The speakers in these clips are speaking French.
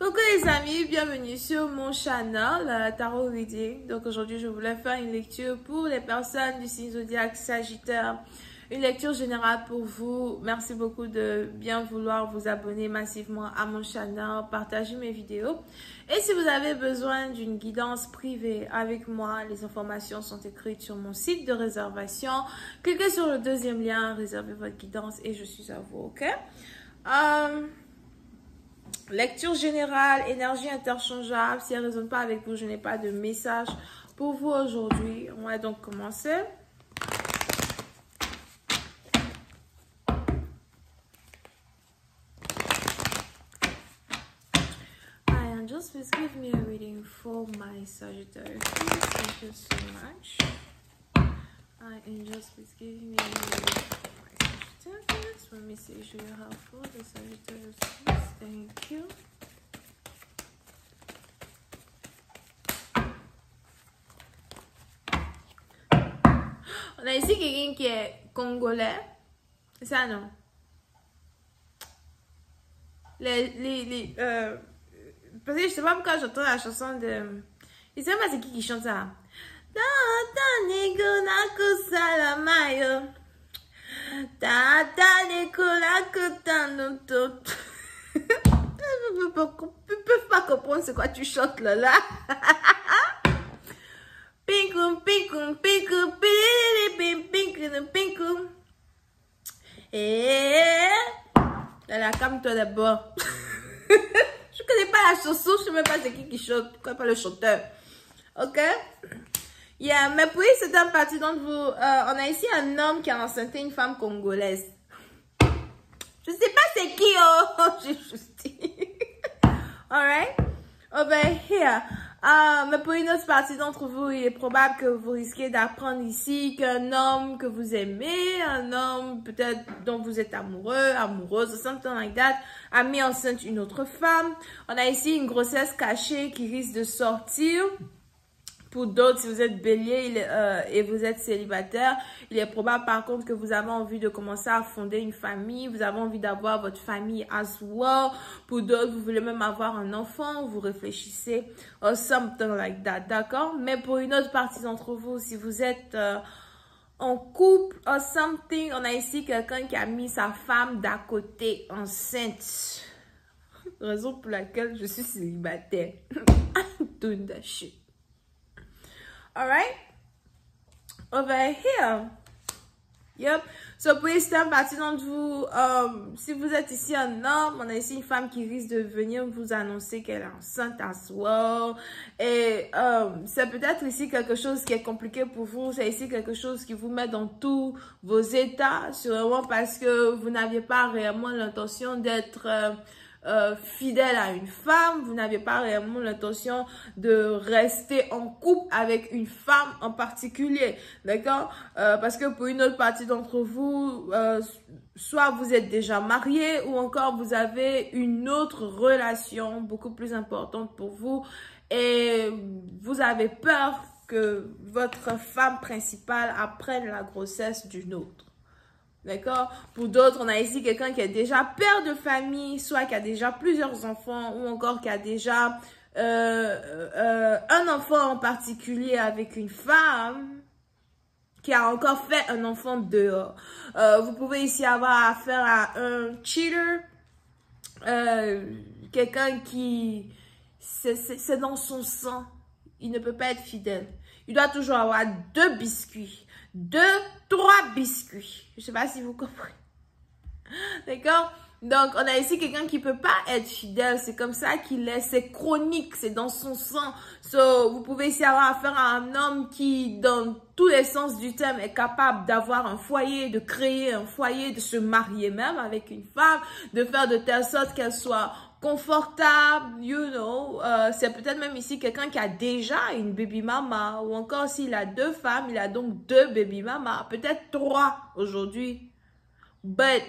Coucou les amis, bienvenue sur mon channel Tarot Reading. Donc aujourd'hui je voulais faire une lecture pour les personnes du signe zodiaque Sagittaire. Une lecture générale pour vous. Merci beaucoup de bien vouloir vous abonner massivement à mon channel, partager mes vidéos. Et si vous avez besoin d'une guidance privée avec moi, les informations sont écrites sur mon site de réservation. Cliquez sur le deuxième lien, réservez votre guidance et je suis à vous, ok? Lecture générale, énergie interchangeable. Si elle ne résonne pas avec vous, je n'ai pas de message pour vous aujourd'hui. On va donc commencer. Hi, angels, please give me a reading for my Sagittarius. Thank you so much. Hi, angels, please give me a reading for my Sagittarius. What message do you have for the Sagittarius, please? Thank you. On a ici quelqu'un qui est congolais. C'est ça, non? Parce que je sais pas pourquoi j'entends la chanson de... Je sais pas c'est qui chante ça. Ils peuvent pas comprendre c'est quoi tu chantes là. Pinkum, pinkum, pinkum, pinkum, pinkum. Et là, calme-toi d'abord. Je connais pas la chanson, je sais même pas c'est qui chante, je connais pas le chanteur. Ok? Yeah, mais puis c'est un parti d'entre vous. On a ici un homme qui a enceinté une femme congolaise. Je sais pas c'est qui, oh, j'ai juste dit. Alright? Over here. Mais pour une autre partie d'entre vous, il est probable que vous risquez d'apprendre ici qu'un homme que vous aimez, un homme peut-être dont vous êtes amoureux, amoureuse, something like that, a mis enceinte une autre femme. On a ici une grossesse cachée qui risque de sortir. Pour d'autres, si vous êtes bélier et vous êtes célibataire, il est probable par contre que vous avez envie de commencer à fonder une famille. Vous avez envie d'avoir votre famille as well. Pour d'autres, vous voulez même avoir un enfant. Vous réfléchissez or something like that. D'accord? Mais pour une autre partie d'entre vous, si vous êtes en couple or something, on a ici quelqu'un qui a mis sa femme d'à côté enceinte. Raison pour laquelle je suis célibataire. Doing that shit. Alright, over here. Yep. So, pour certaines partie d'entre vous, si vous êtes ici un homme, on a ici une femme qui risque de venir vous annoncer qu'elle est enceinte as well. Et c'est peut-être ici quelque chose qui est compliqué pour vous. C'est ici quelque chose qui vous met dans tous vos états, sûrement parce que vous n'aviez pas réellement l'intention d'être... fidèle à une femme, vous n'avez pas réellement l'intention de rester en couple avec une femme en particulier, d'accord? Parce que pour une autre partie d'entre vous, soit vous êtes déjà marié ou encore vous avez une autre relation beaucoup plus importante pour vous et vous avez peur que votre femme principale apprenne la grossesse d'une autre. D'accord? Pour d'autres, on a ici quelqu'un qui est déjà père de famille, soit qui a déjà plusieurs enfants, ou encore qui a déjà un enfant en particulier avec une femme, qui a encore fait un enfant dehors. Vous pouvez ici avoir affaire à un cheater, quelqu'un qui, c'est dans son sang, il ne peut pas être fidèle. Il doit toujours avoir 2 biscuits. 3 biscuits. Je ne sais pas si vous comprenez. D'accord? Donc, on a ici quelqu'un qui ne peut pas être fidèle. C'est comme ça qu'il est. C'est chronique. C'est dans son sang. So, vous pouvez ici avoir affaire à un homme qui, dans tous les sens du terme, est capable d'avoir un foyer, de créer un foyer, de se marier même avec une femme, de faire de telle sorte qu'elle soit confortable, you know. C'est peut-être même ici quelqu'un qui a déjà une baby mama, ou encore s'il a 2 femmes, il a donc 2 baby mama, peut-être 3 aujourd'hui. But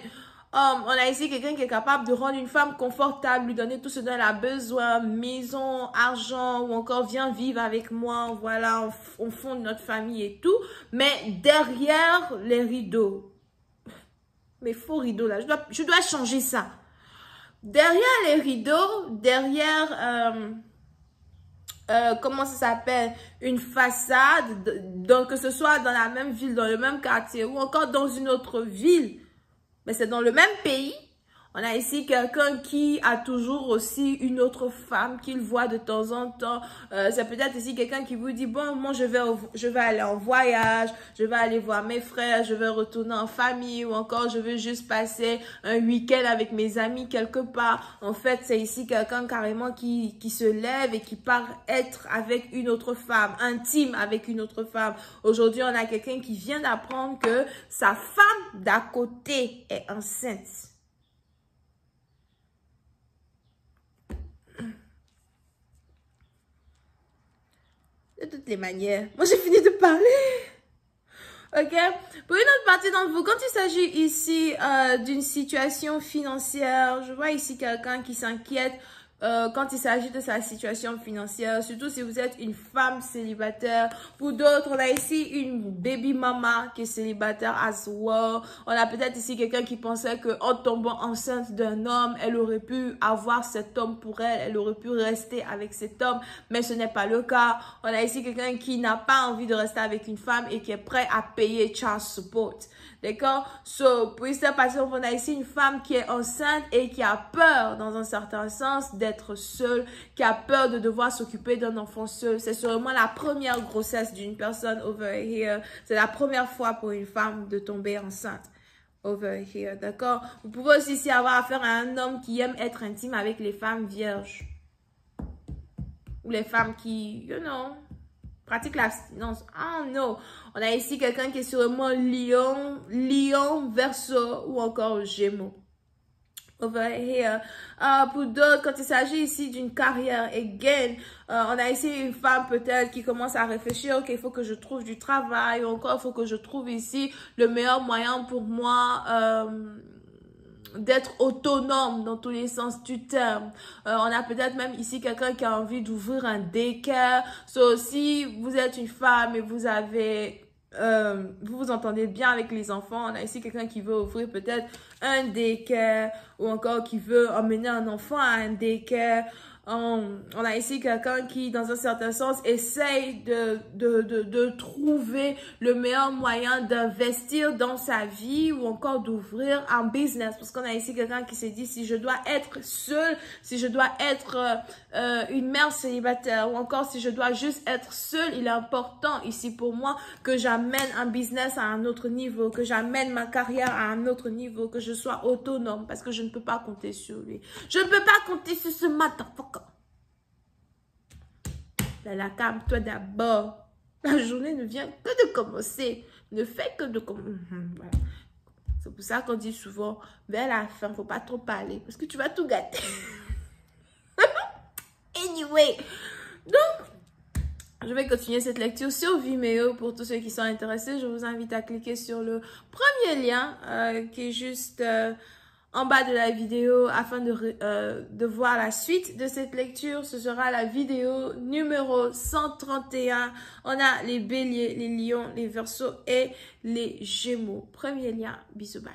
on a ici quelqu'un qui est capable de rendre une femme confortable, lui donner tout ce dont elle a besoin, maison, argent, ou encore viens vivre avec moi, voilà, on fonde notre famille et tout, mais derrière les rideaux. Mais faux rideaux là, je dois changer ça. Derrière les rideaux derrière, comment ça s'appelle, une façade, donc que ce soit dans la même ville, dans le même quartier ou encore dans une autre ville, mais c'est dans le même pays. On a ici quelqu'un qui a toujours aussi une autre femme qu'il voit de temps en temps. C'est peut-être ici quelqu'un qui vous dit, bon, moi je vais aller en voyage, je vais aller voir mes frères, je vais retourner en famille ou encore je veux juste passer un week-end avec mes amis quelque part. En fait, c'est ici quelqu'un carrément qui se lève et qui part être avec une autre femme, intime avec une autre femme. Aujourd'hui, on a quelqu'un qui vient d'apprendre que sa femme d'à côté est enceinte. De toutes les manières. Moi, j'ai fini de parler. Ok? Pour une autre partie d'entre vous, quand il s'agit ici d'une situation financière, je vois ici quelqu'un qui s'inquiète quand il s'agit de sa situation financière, surtout si vous êtes une femme célibataire. Pour d'autres, on a ici une baby mama qui est célibataire as well. On a peut-être ici quelqu'un qui pensait qu'en tombant enceinte d'un homme, elle aurait pu avoir cet homme pour elle, elle aurait pu rester avec cet homme, mais ce n'est pas le cas. On a ici quelqu'un qui n'a pas envie de rester avec une femme et qui est prêt à payer child support. D'accord? So, pour cette personne, on a ici une femme qui est enceinte et qui a peur, dans un certain sens, d'être seule, qui a peur de devoir s'occuper d'un enfant seul. C'est sûrement la première grossesse d'une personne over here. C'est la première fois pour une femme de tomber enceinte. Over here, d'accord? Vous pouvez aussi ici avoir affaire à un homme qui aime être intime avec les femmes vierges. Ou les femmes qui, you know, pratique l'abstinence. Oh non. On a ici quelqu'un qui est sûrement lion, verseau ou encore gémeaux. Over here. Pour d'autres, quand il s'agit ici d'une carrière, again, on a ici une femme peut-être qui commence à réfléchir, ok, il faut que je trouve du travail, ou encore il faut que je trouve ici le meilleur moyen pour moi d'être autonome dans tous les sens du terme. On a peut-être même ici quelqu'un qui a envie d'ouvrir un daycare. So, si vous êtes une femme et vous avez vous vous entendez bien avec les enfants, on a ici quelqu'un qui veut ouvrir peut-être un daycare ou encore qui veut emmener un enfant à un daycare. On a ici quelqu'un qui, dans un certain sens, essaye de trouver le meilleur moyen d'investir dans sa vie ou encore d'ouvrir un business. Parce qu'on a ici quelqu'un qui s'est dit, si je dois être seule, si je dois être une mère célibataire ou encore si je dois juste être seule, il est important ici pour moi que j'amène un business à un autre niveau, que j'amène ma carrière à un autre niveau, que je sois autonome parce que je ne peux pas compter sur lui. Je ne peux pas compter sur ce motherfucker. Là, calme-toi d'abord. La journée ne vient que de commencer. Ne fait que de commencer. Voilà. C'est pour ça qu'on dit souvent, vers la fin, il ne faut pas trop parler. Parce que tu vas tout gâter. Anyway. Donc, je vais continuer cette lecture sur Vimeo. Pour tous ceux qui sont intéressés, je vous invite à cliquer sur le premier lien qui est juste en bas de la vidéo afin de voir la suite de cette lecture. Ce sera la vidéo numéro 131. On a les béliers, les lions, les verseaux et les gémeaux. Premier lien. Bisous, bye.